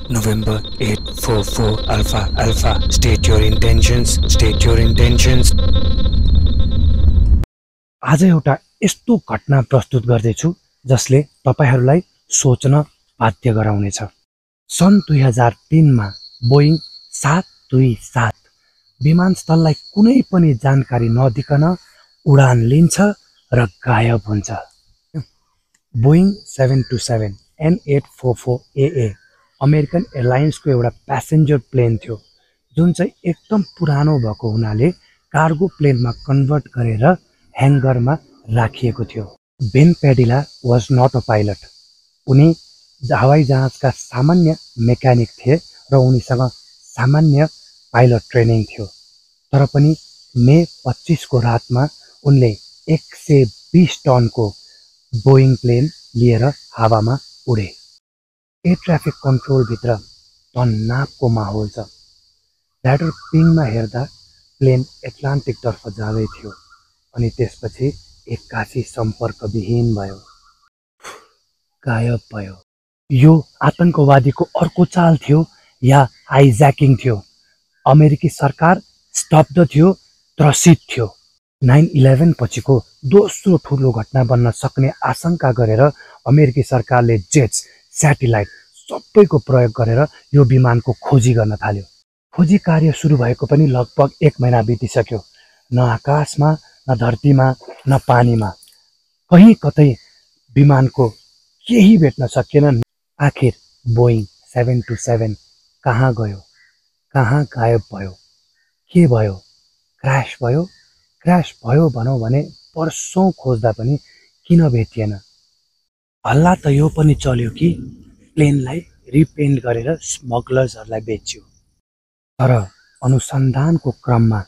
November 844 Alpha Alpha. State your intentions. State your intentions. आज एउटा यस्तो घटना प्रस्तुत गर्दैछु जसले तपाईहरूलाई सोच्न बाध्य गराउनेछ। सन् 2003 मा बोइङ 727 विमानस्थललाई कुनै पनि जानकारी नदिकन उडान लिन्छ र गायब हुन्छ। बोइङ 727 N844 AA अमेरिकन एयरलाइन्सको एउटा प्यासेन्जर प्लेन थियो, जुन चाहिँ एकदम पुरानो भएको हुनाले कार्गो प्लेनमा कन्भर्ट गरेर ह्याङ्गरमा राखिएको थियो। Ben Padilla was not a pilot. उनी हवाई जहाजका सामान्य मेकानिक थिए र उनीसँग सामान्य पाइलट ट्रेनिङ थियो। तर पनि मे 25 को रातमा उनले 120 टनको बोइङ प्लेन लिएर हावामा उडे। एयर ट्राफिक कन्ट्रोल भित्र तनावको माहौल छ। ल्याडर पिङमा हेर्दा प्लेन एटलान्टिक तर्फ जाँदै थियो अनि त्यसपछि एक्कासी सम्पर्कविहीन भयो, गायब भयो। यो आतंकवादीको अर्को चाल थियो या हाइज्याकिङ थियो। अमेरिकी सरकार स्तब्ध थियो, त्रसित थियो। 9/11 पछिको दोस्रो ठुलो घटना बन्न सक्ने आशंका गरेर अमेरिकी सरकारले जेट्स, स्याटेलाइट सबैको प्रयोग गरेर यो विमानको खोजी गर्न थाल्यो। खोजी कार्य सुरु भएको पनि लगभग 1 महिना बितिसक्यो। न आकाशमा, न धरतीमा, न पानीमा कहीँ कतै विमानको केही भेट्न सकिएन। आखिर बोइङ 727 कहाँ गयो, कहाँ गायब भयो, के भयो? क्रास भयो? क्रास भयो भनौँ भने वर्षौं खोज्दा पनि किन भेटिएन? हल्ला त यो पनि चल्यो कि प्लेनलाई रिपेन्ट गरेर स्मग्लर्सहरूलाई बेच्यो। तर अनुसन्धानको क्रममा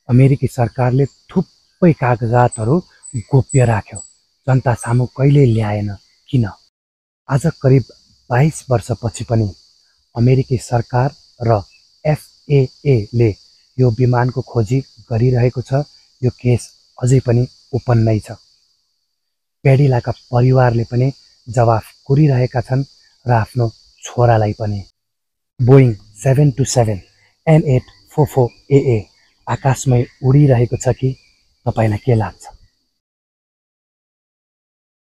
अमेरिकी सरकारले थुप्रै कागजातहरू गोप्य राख्यो, जनता सामु कहिले ल्याएन। किन? आज करिब 22 वर्षपछि पनि अमेरिकी सरकार र FAA ले यो विमानको खोजी गरिरहेको छ। यो केस अझै पनि ओपन नै छ। पेडिलाका परिवारले पनि जवाफ कोरिरहेका छन् र आफ्नो छोरालाई पनि। बोइङ 727 N844 AA आकाशमै उडिरहेको छ कि? तपाईलाई के लाग्छ?